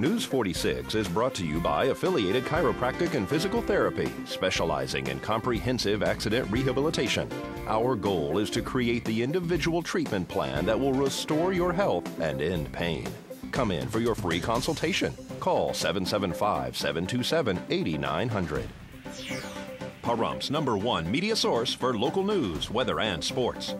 News 46 is brought to you by Affiliated Chiropractic and Physical Therapy, specializing in comprehensive accident rehabilitation. Our goal is to create the individual treatment plan that will restore your health and end pain. Come in for your free consultation. Call 775-727-8900. Pahrumph's #1 media source for local news, weather, and sports.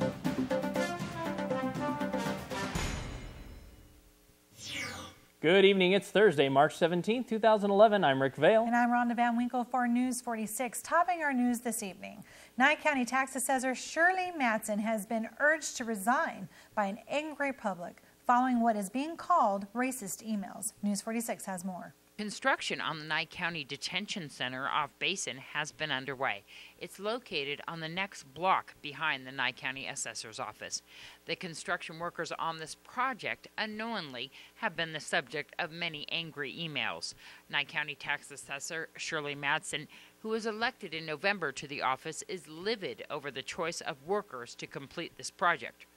Good evening. It's Thursday, March 17, 2011. I'm Rick Vale. And I'm Rhonda Van Winkle for News 46. Topping our news this evening, Nye County Tax Assessor Shirley Matson has been urged to resign by an angry public following what is being called racist emails. News 46 has more. Construction on the Nye County Detention Center off Basin has been underway. It's located on the next block behind the Nye County Assessor's Office. The construction workers on this project unknowingly have been the subject of many angry emails. Nye County Tax Assessor Shirley Matson, who was elected in November to the office, is livid over the choice of workers to complete this project.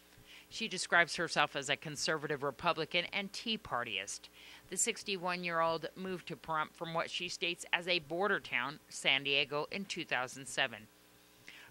She describes herself as a conservative Republican and Tea Partyist. The 61-year-old moved to Pahrump from what she states as a border town, San Diego, in 2007.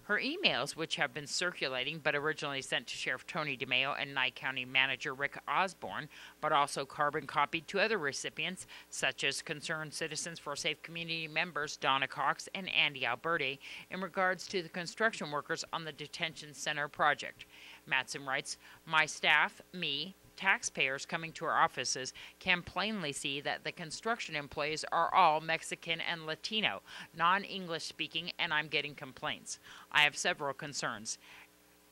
Her emails, which have been circulating but originally sent to Sheriff Tony DeMeo and Nye County Manager Rick Osborne, but also carbon copied to other recipients, such as Concerned Citizens for Safe Community members Donna Cox and Andy Alberti, in regards to the construction workers on the detention center project. Matson writes, "My staff, me, taxpayers coming to our offices can plainly see that the construction employees are all Mexican and Latino, non-English speaking, and I'm getting complaints. I have several concerns.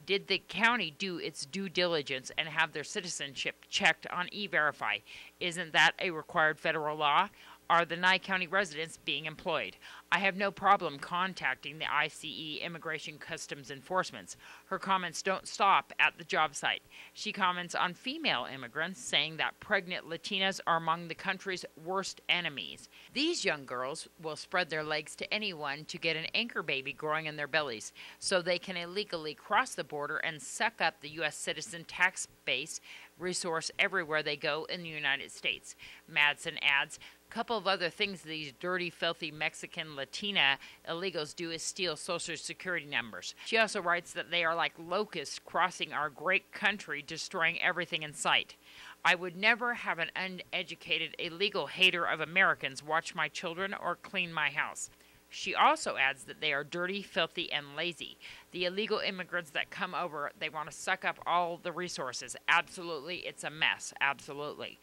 Did the county do its due diligence and have their citizenship checked on E-Verify? Isn't that a required federal law? Are the Nye County residents being employed? I have no problem contacting the ICE Immigration Customs Enforcements. Her comments don't stop at the job site. She comments on female immigrants, saying that pregnant Latinas are among the country's worst enemies. These young girls will spread their legs to anyone to get an anchor baby growing in their bellies, so they can illegally cross the border and suck up the U.S. citizen tax base resource everywhere they go in the United States." Matson adds, "Couple of other things these dirty, filthy Mexican Latina illegals do is steal Social Security numbers." She also writes that they are like locusts crossing our great country, destroying everything in sight. "I would never have an uneducated, illegal hater of Americans watch my children or clean my house." She also adds that they are dirty, filthy, and lazy. The illegal immigrants that come over, they want to suck up all the resources. Absolutely, it's a mess. Absolutely.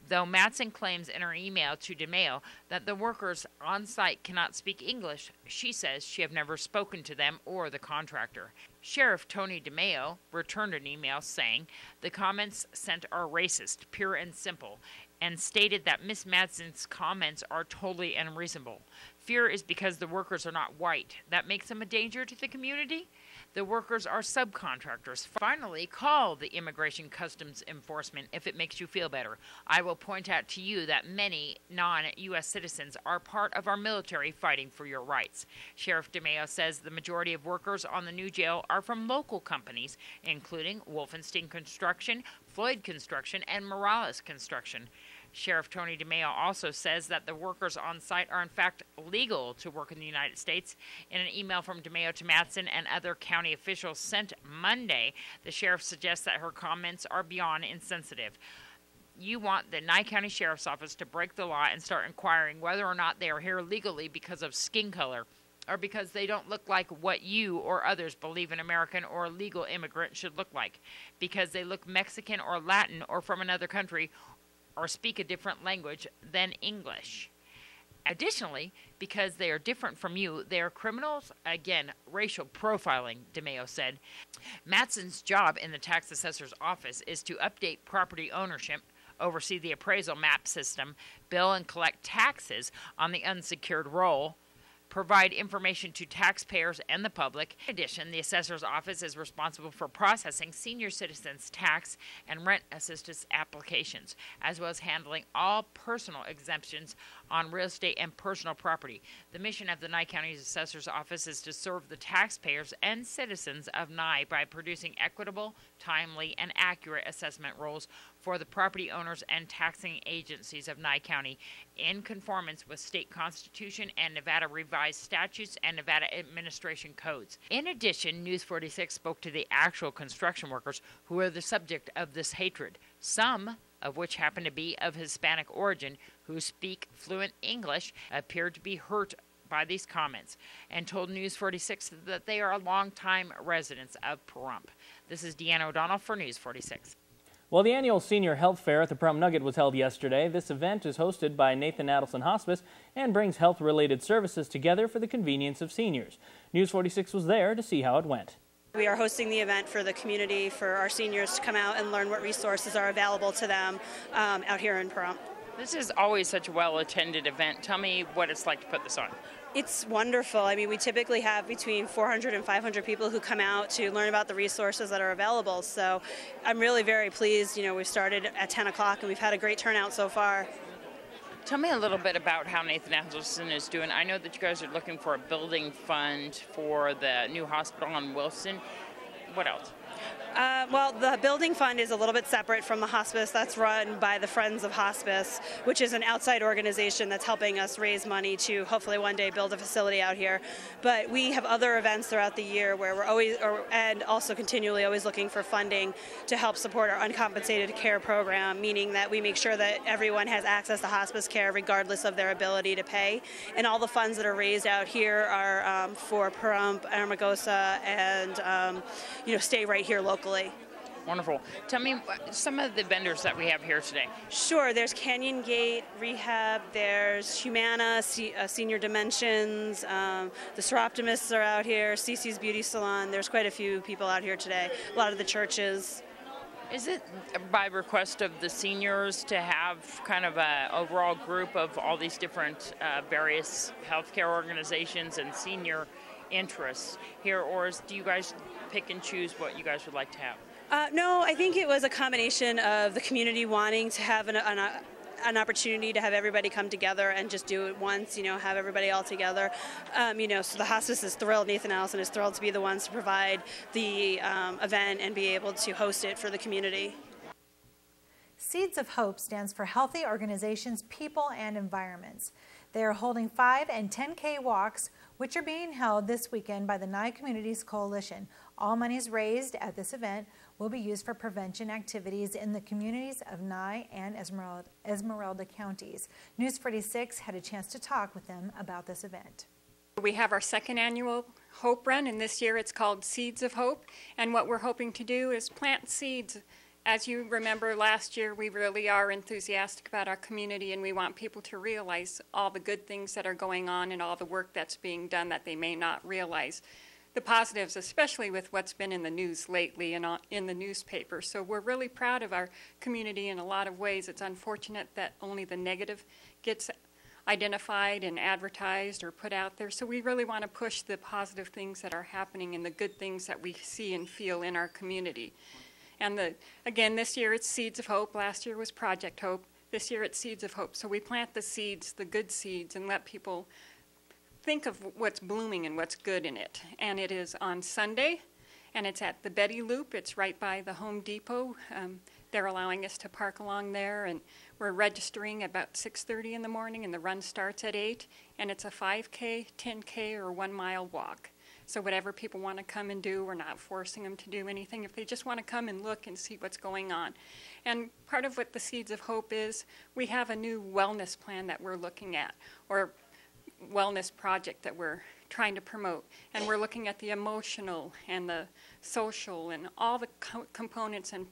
Though Matson claims in her email to DeMeo that the workers on site cannot speak English, she says she have never spoken to them or the contractor. Sheriff Tony DeMeo returned an email saying the comments sent are racist, pure and simple, and stated that Miss Matson's comments are totally unreasonable. Fear is because the workers are not white. That makes them a danger to the community? The workers are subcontractors. Finally, call the Immigration Customs Enforcement if it makes you feel better. I will point out to you that many non-U.S. citizens are part of our military fighting for your rights. Sheriff DeMeo says the majority of workers on the new jail are from local companies, including Wolfenstein Construction, Floyd Construction, and Morales Construction. Sheriff Tony DeMeo also says that the workers on site are in fact legal to work in the United States. In an email from DeMeo to Matson and other county officials sent Monday, the sheriff suggests that her comments are beyond insensitive. You want the Nye County Sheriff's Office to break the law and start inquiring whether or not they are here legally because of skin color, or because they don't look like what you or others believe an American or legal immigrant should look like, because they look Mexican or Latin or from another country, or speak a different language than English. Additionally, because they are different from you, they are criminals. Again, racial profiling, DeMeo said. Matson's job in the tax assessor's office is to update property ownership, oversee the appraisal map system, bill and collect taxes on the unsecured roll, provide information to taxpayers and the public. In addition, the assessor's office is responsible for processing senior citizens' tax and rent assistance applications, as well as handling all personal exemptions on real estate and personal property. The mission of the Nye County Assessor's Office is to serve the taxpayers and citizens of Nye by producing equitable, timely, and accurate assessment rolls for the property owners and taxing agencies of Nye County in conformance with state constitution and Nevada revised statutes and Nevada administration codes. In addition, News 46 spoke to the actual construction workers who are the subject of this hatred, some of which happen to be of Hispanic origin, who speak fluent English, appeared to be hurt by these comments, and told News 46 that they are longtime residents of Pahrump. This is Deanna O'Donnell for News 46. Well, the annual Senior Health Fair at the Pahrump Nugget was held yesterday. This event is hosted by Nathan Adelson Hospice and brings health-related services together for the convenience of seniors. News 46 was there to see how it went. We are hosting the event for the community, for our seniors to come out and learn what resources are available to them out here in Pahrump. This is always such a well-attended event. Tell me what it's like to put this on. It's wonderful. I mean, we typically have between 400 and 500 people who come out to learn about the resources that are available. So I'm really very pleased. You know, we started at 10 o'clock and we've had a great turnout so far. Tell me a little bit about how Nathan Adelson is doing. I know that you guys are looking for a building fund for the new hospital on Wilson. What else? Well, the building fund is a little bit separate from the hospice. That's run by the Friends of Hospice, which is an outside organization that's helping us raise money to hopefully one day build a facility out here. But we have other events throughout the year where we're always, and also continually always looking for funding to help support our uncompensated care program, meaning that we make sure that everyone has access to hospice care regardless of their ability to pay. And all the funds that are raised out here are for Pahrump, Amargosa, and stay right here locally. Wonderful. Tell me some of the vendors that we have here today. Sure. There's Canyon Gate Rehab. There's Humana, Senior Dimensions. The Seroptimists are out here. Cece's Beauty Salon. There's quite a few people out here today. A lot of the churches. Is it by request of the seniors to have kind of an overall group of all these different various healthcare organizations and senior interests here, or do you guys pick and choose what you guys would like to have? No, I think it was a combination of the community wanting to have an opportunity to have everybody come together and just do it once, have everybody all together. So the hospice is thrilled, Nathan Adelson is thrilled to be the ones to provide the event and be able to host it for the community. Seeds of Hope stands for Healthy Organizations, People, and Environments. They are holding 5 and 10K walks, which are being held this weekend by the Nye Communities Coalition. All monies raised at this event will be used for prevention activities in the communities of Nye and Esmeralda counties. News 46 had a chance to talk with them about this event. We have our second annual Hope Run, and this year it's called Seeds of Hope. And what we're hoping to do is plant seeds. As you remember, last year we really are enthusiastic about our community, and we want people to realize all the good things that are going on and all the work that's being done that they may not realize. The positives, especially with what's been in the news lately and in the newspaper. So we're really proud of our community in a lot of ways. It's unfortunate that only the negative gets identified and advertised or put out there. So we really want to push the positive things that are happening and the good things that we see and feel in our community. And again, this year it's Seeds of Hope. Last year was Project Hope. This year it's Seeds of Hope. So we plant the seeds, the good seeds, and let people think of what's blooming and what's good in it. And it is on Sunday, and it's at the Betty Loop. It's right by the Home Depot. They're allowing us to park along there, and we're registering about 6:30 in the morning, and the run starts at 8, and it's a 5K, 10K, or 1 mile walk. So whatever people want to come and do, we're not forcing them to do anything. If they just want to come and look and see what's going on. And part of what the Seeds of Hope is, we have a new wellness plan that we're looking at, or wellness project that we're trying to promote. And we're looking at the emotional and the social and all the components and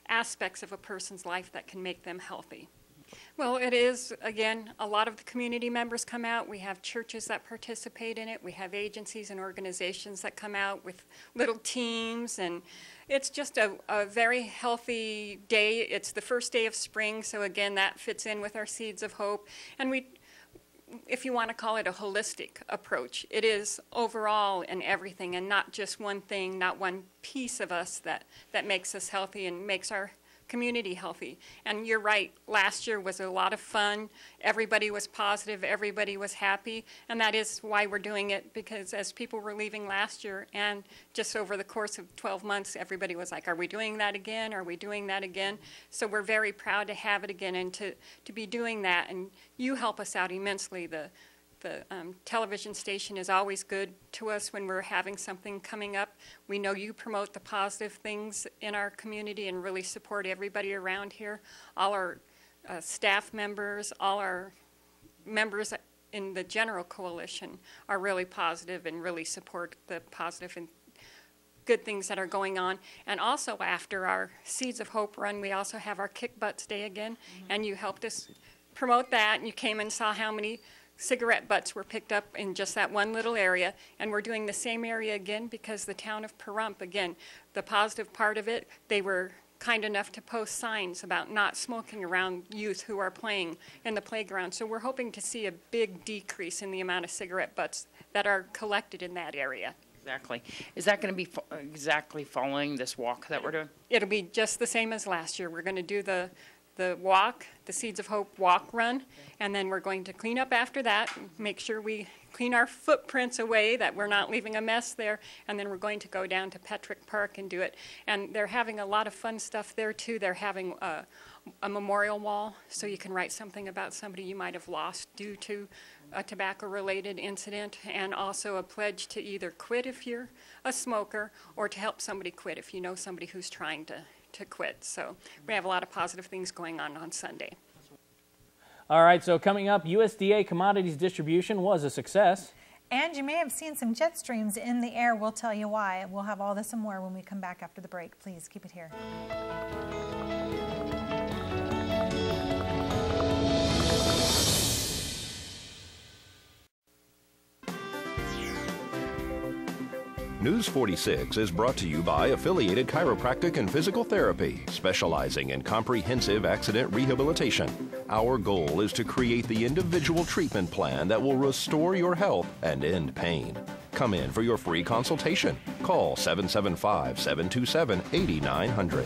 aspects of a person's life that can make them healthy. Well, it is, again, a lot of the community members come out. We have churches that participate in it. We have agencies and organizations that come out with little teams. And it's just a very healthy day. It's the first day of spring, so again, that fits in with our Seeds of Hope. And we, if you want to call it a holistic approach, it is overall and everything, and not just one thing, not one piece of us that makes us healthy and makes our community healthy. And you're right, last year was a lot of fun. Everybody was positive, everybody was happy, and that is why we're doing it, because as people were leaving last year and just over the course of 12 months, everybody was like, are we doing that again? Are we doing that again? So we're very proud to have it again and to be doing that, and you help us out immensely. The television station is always good to us when we're having something coming up. We know you promote the positive things in our community and really support everybody around here. All our staff members, all our members in the general coalition are really positive and really support the positive and good things that are going on. And also after our Seeds of Hope run, we also have our Kick Butts Day again, and you helped us promote that, and you came and saw how many cigarette butts were picked up in just that one little area, and we're doing the same area again because the town of Pahrump, again, the positive part of it, they were kind enough to post signs about not smoking around youth who are playing in the playground. So we're hoping to see a big decrease in the amount of cigarette butts that are collected in that area. Exactly. Is that going to be exactly following this walk that we're doing? It'll be just the same as last year. We're going to do the walk, the Seeds of Hope walk run, and then we're going to clean up after that, make sure we clean our footprints away, that we're not leaving a mess there, and then we're going to go down to Petrick Park and do it. And they're having a lot of fun stuff there too. They're having a memorial wall, so you can write something about somebody you might have lost due to a tobacco-related incident, and also a pledge to either quit if you're a smoker or to help somebody quit if you know somebody who's trying to quit. So we have a lot of positive things going on Sunday. All right, so coming up, USDA commodities distribution was a success. And you may have seen some jet streams in the air. We'll tell you why. We'll have all this and more when we come back after the break. Please keep it here. News 46 is brought to you by Affiliated Chiropractic and Physical Therapy, specializing in comprehensive accident rehabilitation. Our goal is to create the individual treatment plan that will restore your health and end pain. Come in for your free consultation. Call 775-727-8900.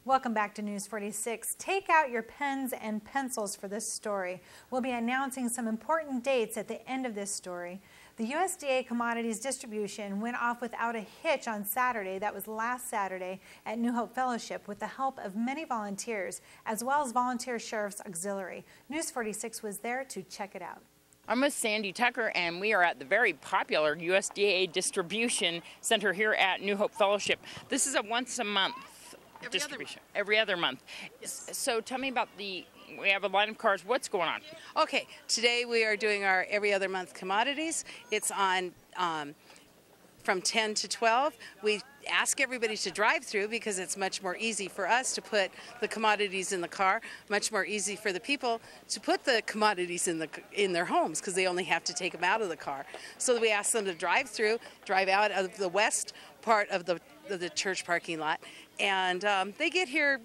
Welcome back to News 46. Take out your pens and pencils for this story. We'll be announcing some important dates at the end of this story. The USDA commodities distribution went off without a hitch on Saturday. That was last Saturday at New Hope Fellowship with the help of many volunteers, as well as Volunteer Sheriff's Auxiliary. News 46 was there to check it out. I'm with Sandy Tucker, and we are at the very popular USDA distribution center here at New Hope Fellowship. This is a once-a-month distribution. Every other month. Yes. So tell me about we have a line of cars. What's going on? Okay, today we are doing our every other month commodities. It's on from 10 to 12. We ask everybody to drive through because it's much more easy for us to put the commodities in the car, much more easy for the people to put the commodities in their homes because they only have to take them out of the car. So we ask them to drive through, drive out of the west part of the church parking lot, and they get here.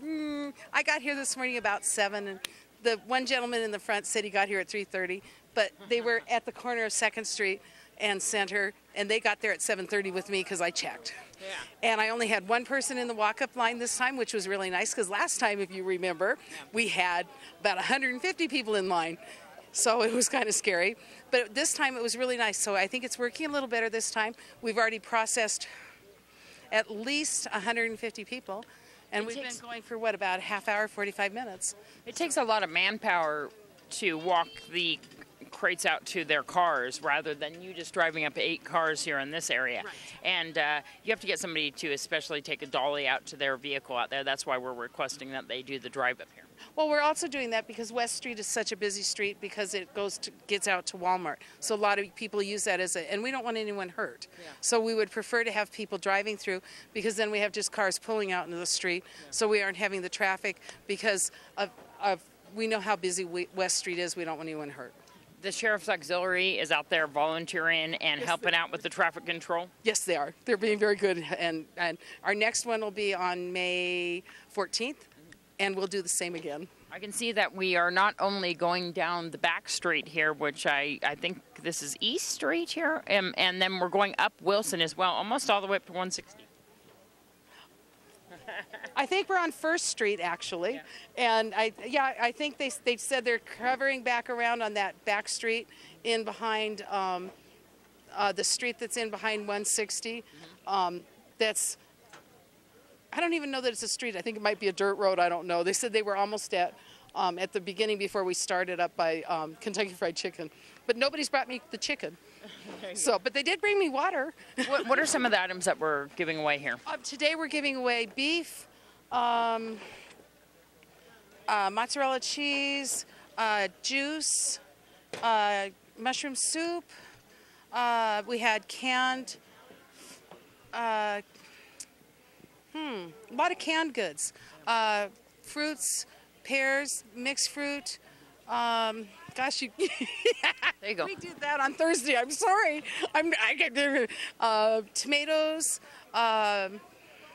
I got here this morning about 7, and the one gentleman in the front said he got here at 3:30, but they were at the corner of 2nd Street and Center, and they got there at 7:30 with me because I checked. Yeah. And I only had one person in the walk-up line this time, which was really nice because last time, if you remember, we had about 150 people in line. So it was kind of scary. But this time it was really nice. So I think it's working a little better this time. We've already processed at least 150 people. And we've been going for, what, about a half hour, 45 minutes. It takes a lot of manpower to walk the crates out to their cars rather than you just driving up 8 cars here in this area. Right. And you have to get somebody to especially take a dolly out to their vehicle out there. That's why we're requesting that they do the drive up here. Well, we're also doing that because West Street is such a busy street because it gets out to Walmart. So a lot of people use that and we don't want anyone hurt. Yeah. So we would prefer to have people driving through because then we have just cars pulling out into the street. Yeah. So we aren't having the traffic because we know how busy West Street is. We don't want anyone hurt. The Sheriff's Auxiliary is out there volunteering and helping out with the traffic control? Yes, they are. They're being very good. And our next one will be on May 14th, and we'll do the same again. I can see that we are not only going down the back street here, which I think this is East Street here, and then we're going up Wilson as well, almost all the way up to 160. I think we're on First Street, actually. Yeah. And I think they said they're covering back around on that back street in behind the street that's in behind 160. That's, I don't even know that it's a street. I think it might be a dirt road. I don't know. They said they were almost at the beginning before we started up by Kentucky Fried Chicken. But nobody's brought me the chicken. So, but they did bring me water. What are some of the items that we're giving away here? Today we're giving away beef, mozzarella cheese, juice, mushroom soup. We had canned, a lot of canned goods, fruits, pears, mixed fruit. Gosh, there you go. We did that on Thursday. I'm sorry. Tomatoes,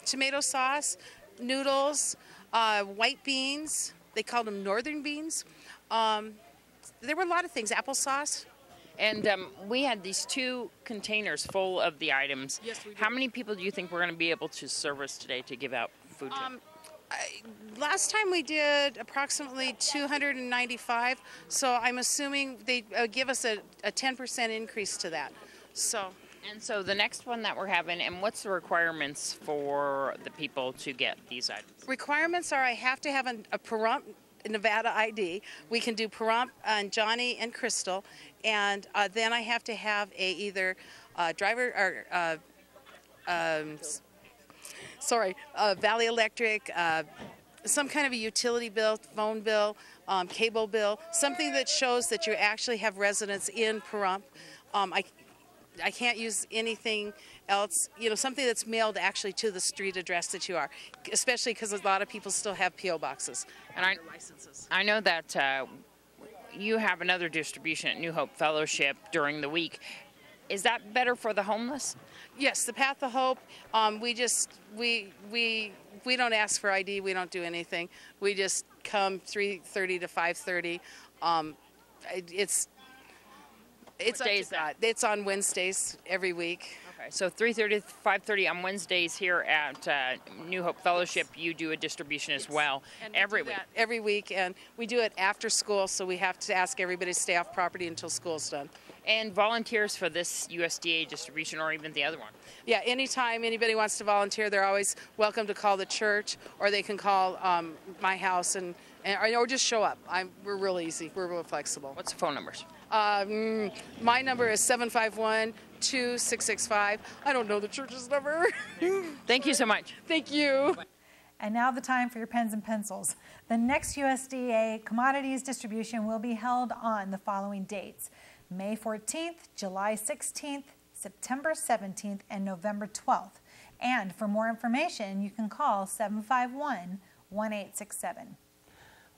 tomato sauce, noodles, white beans. They called them northern beans. There were a lot of things. Applesauce. And we had these 2 containers full of the items. Yes, we did. How many people do you think we're going to be able to service today to give out food to? Last time we did approximately 295, so I'm assuming they give us a 10% increase to that. And so the next one that we're having, and what's the requirements for the people to get these items? Requirements are I have to have a Pahrump Nevada ID. We can do Pahrump on Johnny and Crystal, and then I have to have either driver or Valley Electric, some kind of a utility bill, phone bill, cable bill, something that shows that you actually have residence in Pahrump. I can't use anything else, something that's mailed actually to the street address that you are, especially because a lot of people still have P.O. boxes and licenses. I know that you have another distribution at New Hope Fellowship during the week. Is that better for the homeless? Yes, the Path of Hope. We don't ask for ID. We don't do anything. We just come 3:30 to 5:30. It's on Wednesdays every week. Okay, so 3:30 to 5:30 on Wednesdays here at New Hope Fellowship. You do a distribution as well every week. Every week, and we do it after school, so we have to ask everybody to stay off property until school's done. And volunteers for this USDA distribution or even the other one? Yeah, anytime anybody wants to volunteer, they're always welcome to call the church, or they can call my house or just show up. We're real easy. We're real flexible. What's the phone numbers? My number is 751-2665. I don't know the church's number. Thank you so much. Thank you. And now the time for your pens and pencils. The next USDA commodities distribution will be held on the following dates: May 14th, July 16th, September 17th, and November 12th. And for more information, you can call 751-1867.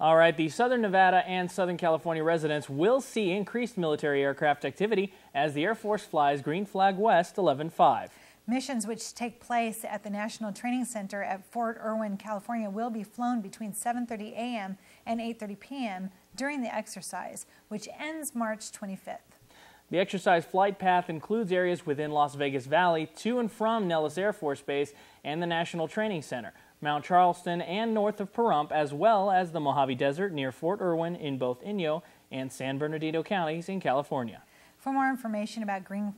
All right, the Southern Nevada and Southern California residents will see increased military aircraft activity as the Air Force flies Green Flag West 11-5. Missions which take place at the National Training Center at Fort Irwin, California will be flown between 7:30 a.m. and 8:30 p.m. during the exercise, which ends March 25th. The exercise flight path includes areas within Las Vegas Valley to and from Nellis Air Force Base and the National Training Center, Mount Charleston and north of Pahrump, as well as the Mojave Desert near Fort Irwin in both Inyo and San Bernardino counties in California. For more information about Green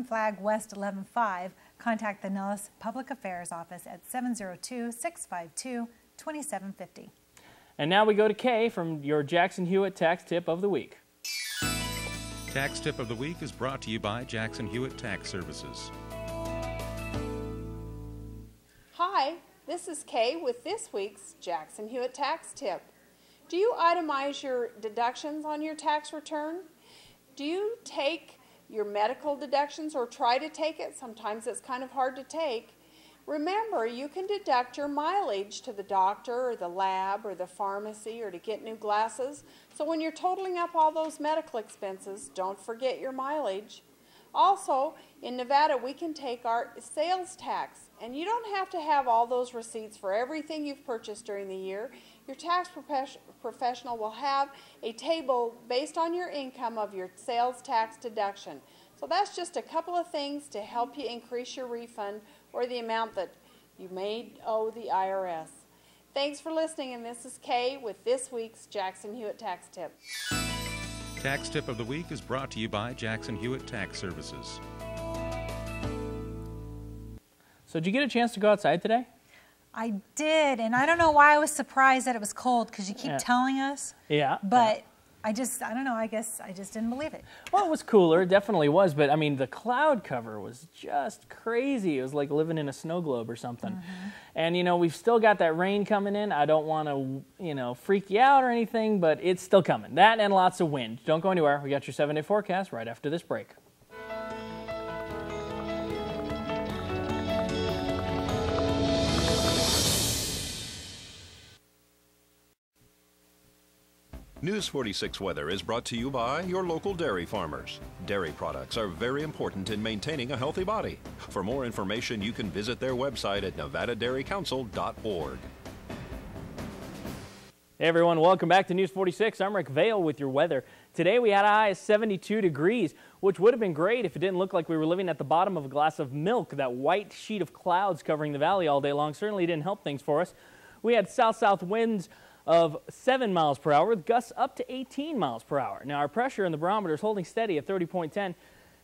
Flag West 11-5, contact the Nellis Public Affairs Office at 702-652-2750. And now we go to Kay from your Jackson Hewitt Tax Tip of the Week. Tax Tip of the Week is brought to you by Jackson Hewitt Tax Services. Hi, this is Kay with this week's Jackson Hewitt Tax Tip. Do you itemize your deductions on your tax return? Do you take your medical deductions or try to take it? Sometimes it's kind of hard to take. Remember, you can deduct your mileage to the doctor or the lab or the pharmacy or to get new glasses. So when you're totaling up all those medical expenses, don't forget your mileage. Also, in Nevada, we can take our sales tax, and you don't have to have all those receipts for everything you've purchased during the year. Your tax professional will have a table based on your income of your sales tax deduction. So that's just a couple of things to help you increase your refund or the amount that You may owe the IRS. Thanks for listening, and this is Kay with this week's Jackson Hewitt Tax Tip. Tax Tip of the Week is brought to you by Jackson Hewitt Tax Services. So did you get a chance to go outside today? I did, and I don't know why I was surprised that it was cold because you keep telling us. Yeah. But I don't know, I guess I just didn't believe it. Well, it was cooler, it definitely was, but I mean, the cloud cover was just crazy. It was like living in a snow globe or something. And, you know, we've still got that rain coming in. I don't want to, you know, freak you out or anything, but it's still coming. That and lots of wind. Don't go anywhere. We got your 7-day forecast right after this break. News 46 weather is brought to you by your local dairy farmers. Dairy products are very important in maintaining a healthy body. For more information, you can visit their website at nevadadairycouncil.org. Hey everyone, welcome back to News 46. I'm Rick Vale with your weather. Today we had a high of 72 degrees, which would have been great if it didn't look like we were living at the bottom of a glass of milk. That white sheet of clouds covering the valley all day long certainly didn't help things for us. We had south-south winds of 7 miles per hour with gusts up to 18 miles per hour. Now our pressure in the barometer is holding steady at 30.10.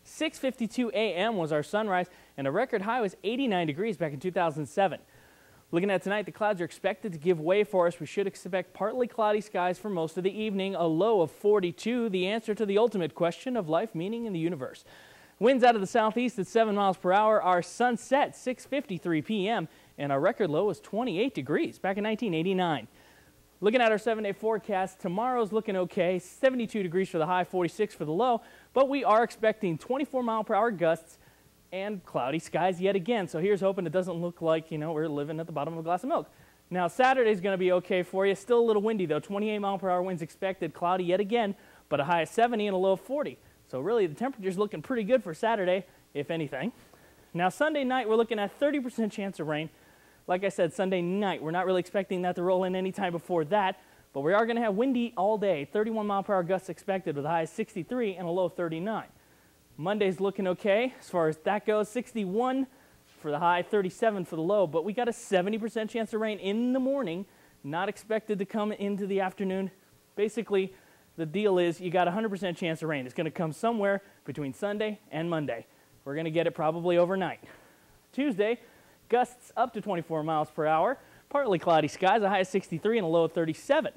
6:52 a.m. was our sunrise, and a record high was 89 degrees back in 2007. Looking at tonight, the clouds are expected to give way for us. We should expect partly cloudy skies for most of the evening, a low of 42, the answer to the ultimate question of life, meaning, in the universe. Winds out of the southeast at 7 miles per hour. Our sunset 6:53 p.m., and our record low was 28 degrees back in 1989. Looking at our 7-day forecast, tomorrow's looking okay, 72 degrees for the high, 46 for the low, but we are expecting 24-mile-per-hour gusts and cloudy skies yet again. So here's hoping it doesn't look like, you know, we're living at the bottom of a glass of milk. Now, Saturday's going to be okay for you. Still a little windy, though. 28-mile-per-hour winds expected, cloudy yet again, but a high of 70 and a low of 40. So really, the temperature's looking pretty good for Saturday, if anything. Now, Sunday night, we're looking at 30% chance of rain. Like I said, Sunday night, we're not really expecting that to roll in any time before that, but we are going to have windy all day. 31-mile-per-hour gusts expected with a high of 63 and a low of 39. Monday's looking okay as far as that goes. 61 for the high, 37 for the low, but we got a 70% chance of rain in the morning, not expected to come into the afternoon. Basically, the deal is you got a 100% chance of rain. It's going to come somewhere between Sunday and Monday. We're going to get it probably overnight. Tuesday, gusts up to 24 miles per hour, partly cloudy skies, a high of 63 and a low of 37.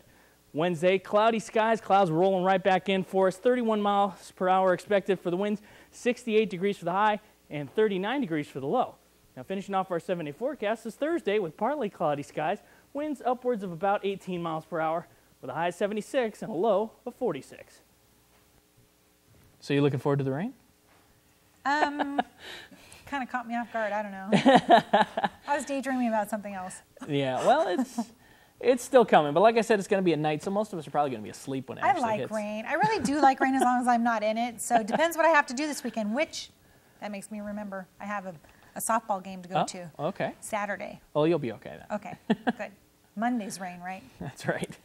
Wednesday, cloudy skies, clouds rolling right back in for us. 31 miles per hour expected for the winds, 68 degrees for the high, and 39 degrees for the low. Now, finishing off our 7-day forecast is Thursday with partly cloudy skies, winds upwards of about 18 miles per hour, with a high of 76 and a low of 46. So you looking forward to the rain? Kind of caught me off guard. I don't know. I was daydreaming about something else. Yeah, well, it's still coming. But like I said, it's going to be at night, so most of us are probably going to be asleep when it actually hits. I like rain. I really do like rain as long as I'm not in it. So it depends what I have to do this weekend, which that makes me remember I have a softball game to go to. Okay. Saturday. Oh, you'll be okay then. Okay, good. Monday's rain, right? That's right.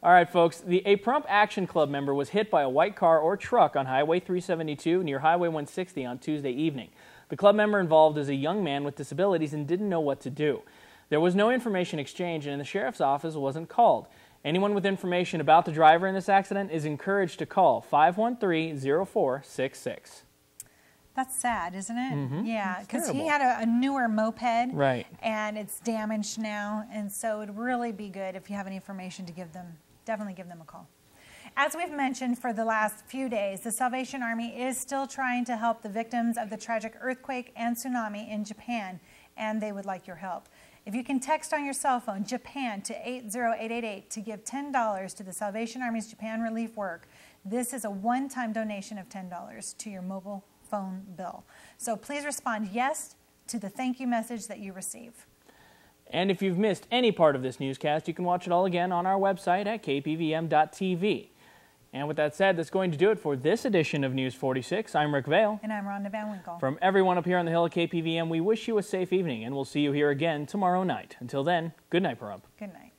All right, folks. A Pahrump Action Club member was hit by a white car or truck on Highway 372 near Highway 160 on Tuesday evening. The club member involved is a young man with disabilities and didn't know what to do. There was no information exchanged, and the sheriff's office wasn't called. Anyone with information about the driver in this accident is encouraged to call 513-0466. That's sad, isn't it? Mm-hmm. Yeah, because he had a newer moped, right, and it's damaged now, and so it'd really be good if you have any information to give them. Definitely give them a call. As we've mentioned for the last few days, the Salvation Army is still trying to help the victims of the tragic earthquake and tsunami in Japan, and they would like your help. If you can text on your cell phone, Japan, to 80888 to give $10 to the Salvation Army's Japan relief work, this is a one-time donation of $10 to your mobile phone bill. So please respond yes to the thank you message that you receive. And if you've missed any part of this newscast, you can watch it all again on our website at kpvm.tv. And with that said, that's going to do it for this edition of News 46. I'm Rick Vale. And I'm Rhonda Van Winkle. From everyone up here on the Hill at KPVM, we wish you a safe evening, and we'll see you here again tomorrow night. Until then, good night, Pahrump. Good night.